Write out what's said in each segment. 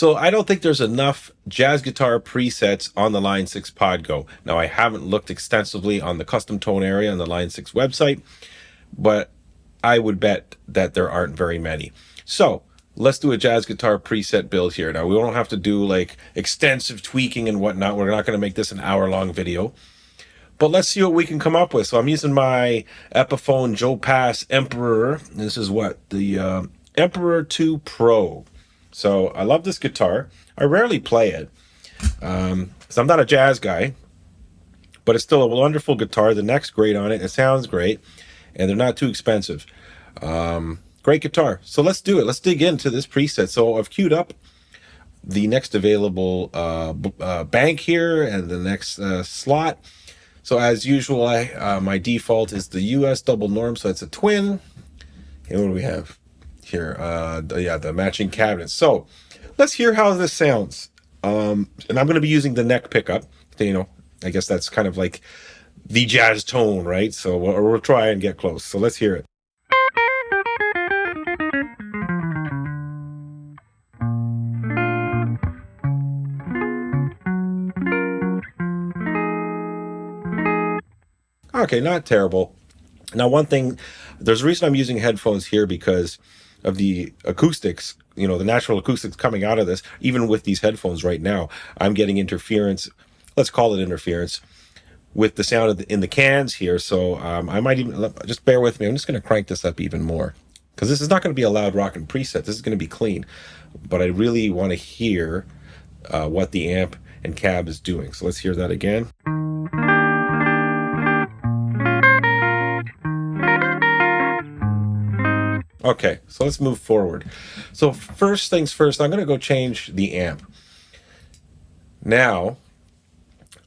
So I don't think there's enough jazz guitar presets on the Line 6 Podgo. Now, I haven't looked extensively on the custom tone area on the Line 6 website, but I would bet that there aren't very many. So let's do a jazz guitar preset build here. Now, we don't have to do like extensive tweaking and whatnot. We're not going to make this an hour-long video, but let's see what we can come up with. So I'm using my Epiphone Joe Pass Emperor. This is what? The Emperor 2 Pro. So I love this guitar. I rarely play it. So I'm not a jazz guy, but it's still a wonderful guitar. The neck's great on it. It sounds great, and they're not too expensive. Great guitar. So let's do it. Let's dig into this preset. So I've queued up the next available bank here and the next slot. So as usual, my default is the US double norm, so it's a twin. And what do we have here? The matching cabinet. So let's hear how this sounds. And I'm going to be using the neck pickup. I guess that's kind of like the jazz tone, right? So we'll try and get close. So let's hear it. Okay, not terrible. Now, one thing, there's a reason I'm using headphones here because of the acoustics, the natural acoustics coming out of this. Even with these headphones right now, I'm getting interference, let's call it interference, with the sound in the cans here. So I might even, just bear with me. I'm just going to crank this up even more because this is not going to be a loud rockin' preset. This is going to be clean, but I really want to hear what the amp and cab is doing. So let's hear that again. Okay, so let's move forward. So first things first, I'm going to go change the amp. Now,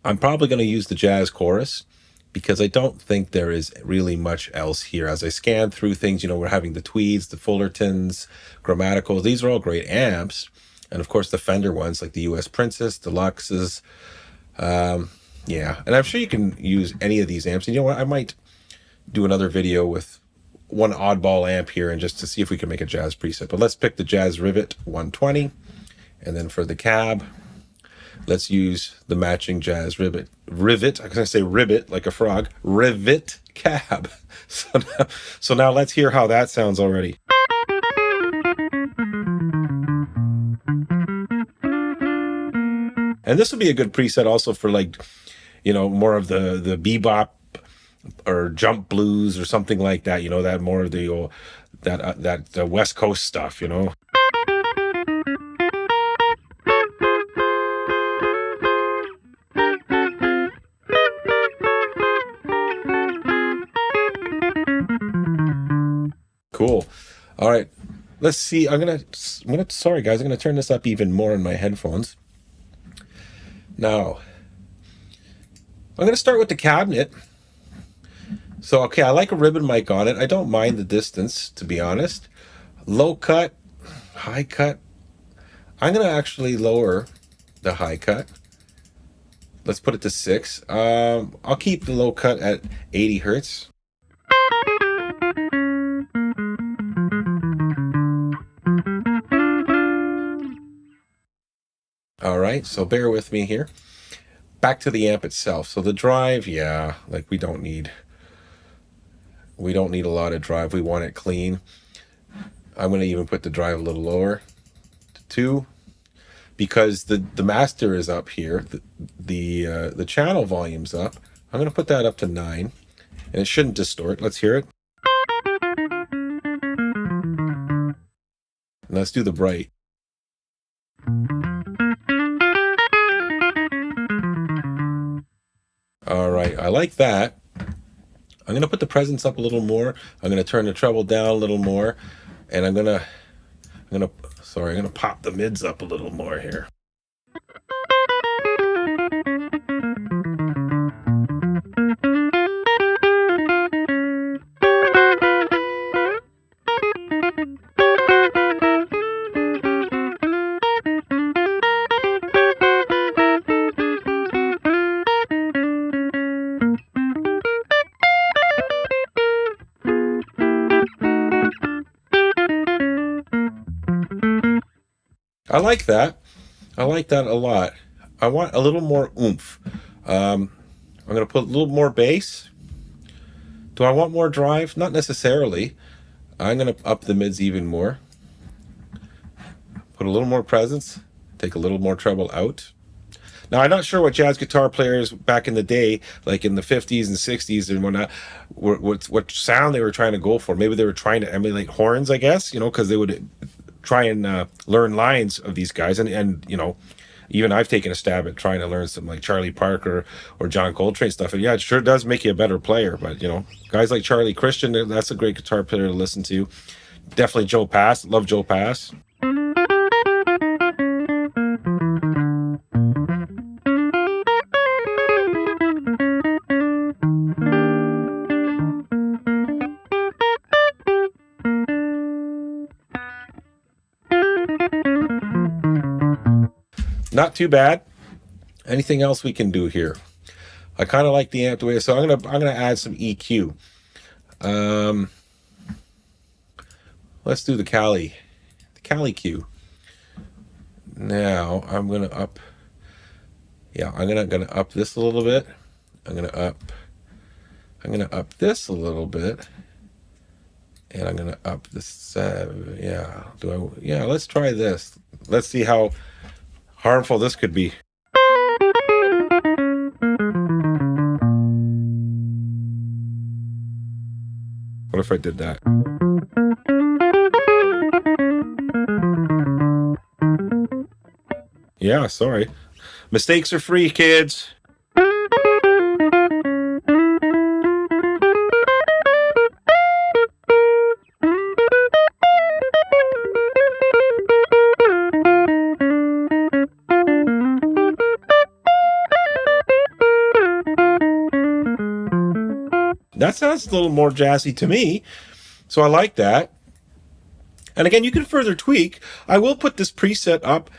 I'm probably going to use the Jazz Chorus because I don't think there is really much else here. As I scan through things, we're having the Tweeds, the Fullertons, Grammaticals. These are all great amps. And of course, the Fender ones like the US Princess, Deluxes. Yeah, and I'm sure you can use any of these amps. And you know what? I might do another video with one oddball amp here and just to see if we can make a jazz preset. But let's pick the Jazz Rivet 120. And then for the cab, let's use the matching Jazz Rivet. I was going to say ribbit like a frog. Rivet cab. So now let's hear how that sounds already. And this would be a good preset also for more of the bebop or jump blues or something like that, that more of the that West Coast stuff, Cool. All right, let's see. Sorry guys, I'm gonna turn this up even more in my headphones. Now I'm gonna start with the cabinet. So, okay, I like a ribbon mic on it. I don't mind the distance, to be honest. Low cut, high cut. I'm going to actually lower the high cut. Let's put it to 6. I'll keep the low cut at 80 hertz. All right, so bear with me here. Back to the amp itself. So the drive, yeah, we don't need a lot of drive. We want it clean. I'm going to even put the drive a little lower to 2 because the master is up here. The channel volume's up. I'm going to put that up to 9 and it shouldn't distort. Let's hear it. And let's do the bright. All right, I like that. I'm going to put the presence up a little more. I'm going to turn the treble down a little more. And I'm going to pop the mids up a little more here. I like that. I like that a lot. I want a little more oomph. I'm going to put a little more bass. Do I want more drive? Not necessarily. I'm going to up the mids even more. Put a little more presence. Take a little more treble out. Now, I'm not sure what jazz guitar players back in the day, like in the 50s and 60s and whatnot, what sound they were trying to go for. Maybe they were trying to emulate horns, I guess, because they would try and learn lines of these guys. And even I've taken a stab at trying to learn some like Charlie Parker or John Coltrane stuff. And yeah, it sure does make you a better player. But, guys like Charlie Christian, that's a great guitar player to listen to. Definitely Joe Pass. Love Joe Pass. Not too bad. Anything else we can do here? I kind of like the amp the way, so I'm gonna add some EQ. Let's do the Cali Q. Now I'm gonna up. Yeah, I'm gonna up this a little bit. I'm gonna up this a little bit, and I'm gonna up this. Yeah, Yeah, let's try this. Let's see how harmful this could be. What if I did that? Yeah, sorry. Mistakes are free, kids. That sounds a little more jazzy to me, so I like that. And again, you can further tweak. I will put this preset up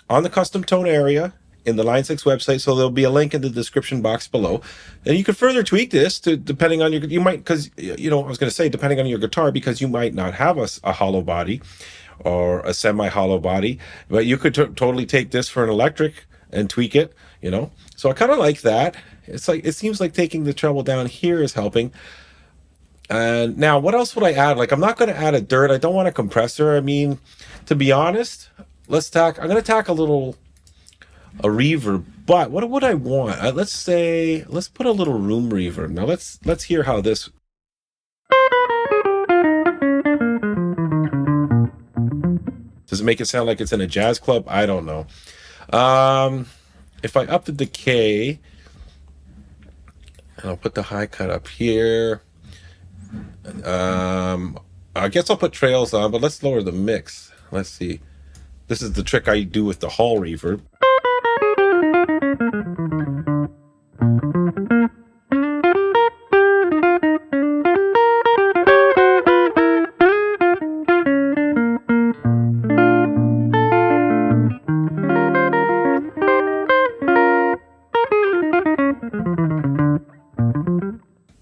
on the custom tone area in the Line 6 website, so there'll be a link in the description box below. And you can further tweak this to depending on you might, because I was going to say depending on your guitar, because you might not have a hollow body or a semi-hollow body, but you could totally take this for an electric and tweak it. So I kind of like that. It seems like taking the treble down here is helping. And now, what else would I add? Like, I'm not going to add a dirt. I don't want a compressor. I mean, to be honest, I'm going to tack a reverb. But what would I want? Let's put a little room reverb. Now, let's hear how this. Does it make it sound like it's in a jazz club? I don't know. If I up the decay, and I'll put the high cut up here. I guess I'll put trails on, but let's lower the mix. Let's see. This is the trick I do with the hall reverb.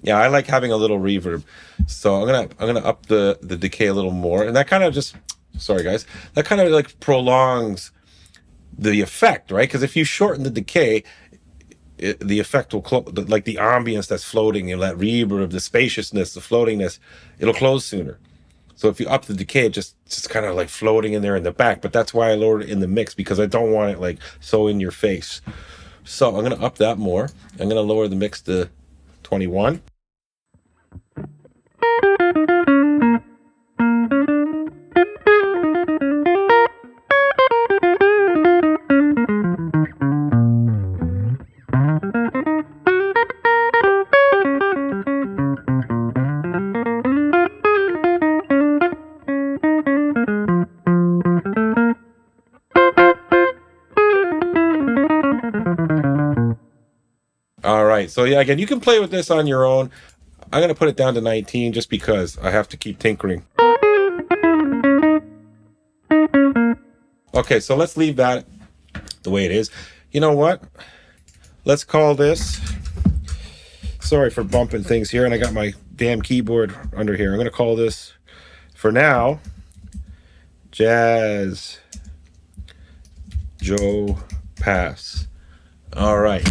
Yeah, I like having a little reverb, so I'm gonna up the decay a little more, and that kind of sorry guys, that kind of like prolongs the effect, right? Because if you shorten the decay, the effect will close, like the ambience that's floating, that reverb, the spaciousness, the floatingness, it'll close sooner. So if you up the decay, it's just kind of like floating in there in the back. But that's why I lowered it in the mix, because I don't want it like so in your face. So I'm gonna up that more. I'm gonna lower the mix to 21. All right, so yeah, again, you can play with this on your own. I'm going to put it down to 19 just because I have to keep tinkering. Okay, so let's leave that the way it is. You know what? Let's call this... Sorry for bumping things here, and I got my damn keyboard under here. I'm going to call this, for now, Jazz Joe Pass. All right.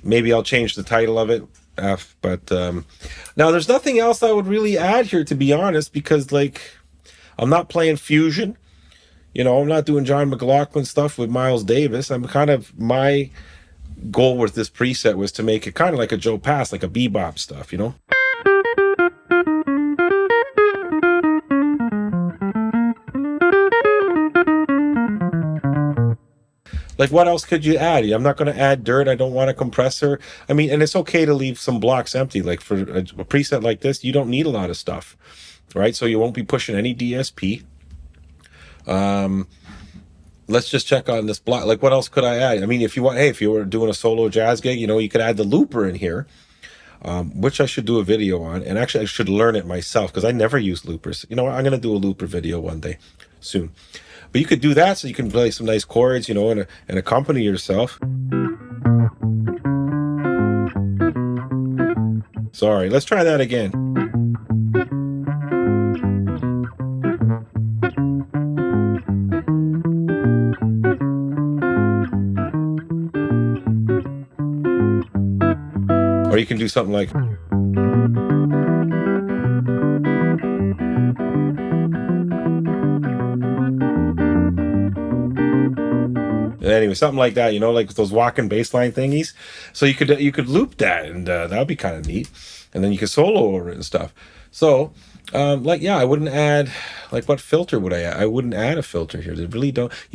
Maybe I'll change the title of it. But now there's nothing else I would really add here, to be honest, because like I'm not playing Fusion. You know, I'm not doing John McLaughlin stuff with Miles Davis. I'm kind of, my goal with this preset was to make it kind of like a Joe Pass, like a bebop stuff, you know? Like, what else could you add? I'm not going to add dirt. I don't want a compressor. I mean, and it's okay to leave some blocks empty. Like for a preset like this, you don't need a lot of stuff, right? So you won't be pushing any DSP. Let's just check on this block. Like, what else could I add? I mean, if you want, hey, if you were doing a solo jazz gig, you know, you could add the looper in here, which I should do a video on. And actually, I should learn it myself because I never use loopers. You know what? I'm going to do a looper video one day soon. But you could do that so you can play some nice chords, you know, and accompany yourself. Sorry, let's try that again. Or you can do something like... Anyway, something like that, you know, like those walking bass line thingies. So you could loop that, and that would be kind of neat. And then you could solo over it and stuff. So, like, yeah, I wouldn't add, like, what filter would I add? I wouldn't add a filter here. You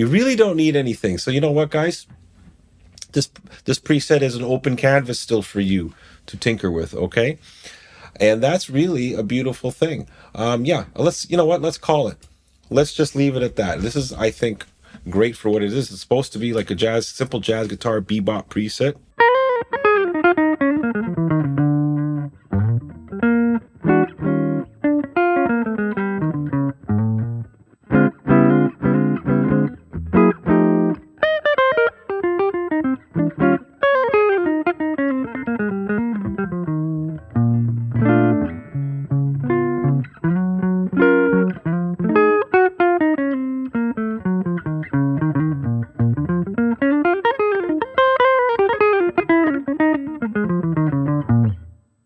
really don't need anything. So you know what, guys? This preset is an open canvas still for you to tinker with, okay? And that's really a beautiful thing. Yeah, you know what? Let's call it. Let's just leave it at that. This is, I think, great for what it is. It's supposed to be like a simple jazz guitar bebop preset.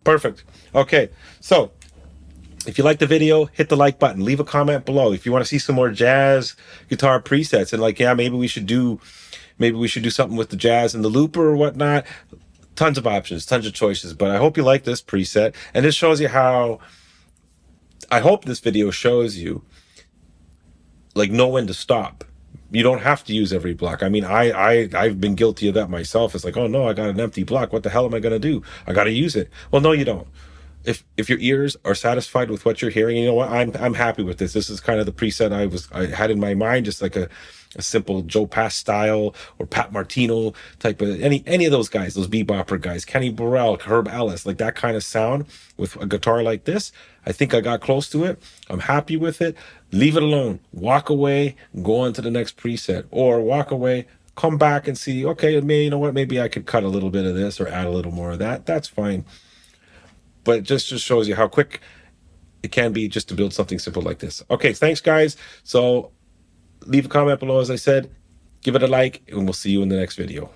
Perfect. Okay, so if you like the video, hit the like button, leave a comment below. If you want to see some more jazz guitar presets and like, yeah, maybe we should do something with the jazz and the looper or whatnot. Tons of options, tons of choices. But I hope you like this preset, and this shows you how. I hope this video shows you like know when to stop. You don't have to use every block. I mean, I've been guilty of that myself. It's like, oh no, I got an empty block. What the hell am I gonna do? I gotta use it. Well, no, you don't. If your ears are satisfied with what you're hearing, you know what? I'm happy with this. This is kind of the preset I had in my mind, just like a simple Joe Pass style or Pat Martino type of any of those guys, those bebopper guys, Kenny Burrell, Herb Ellis, like that kind of sound with a guitar like this. I think I got close to it. I'm happy with it. Leave it alone. Walk away, go on to the next preset, or walk away, come back and see, okay, you know what? Maybe I could cut a little bit of this or add a little more of that. That's fine. But it just shows you how quick it can be just to build something simple like this. Okay, thanks, guys. So leave a comment below, as I said. Give it a like, and we'll see you in the next video.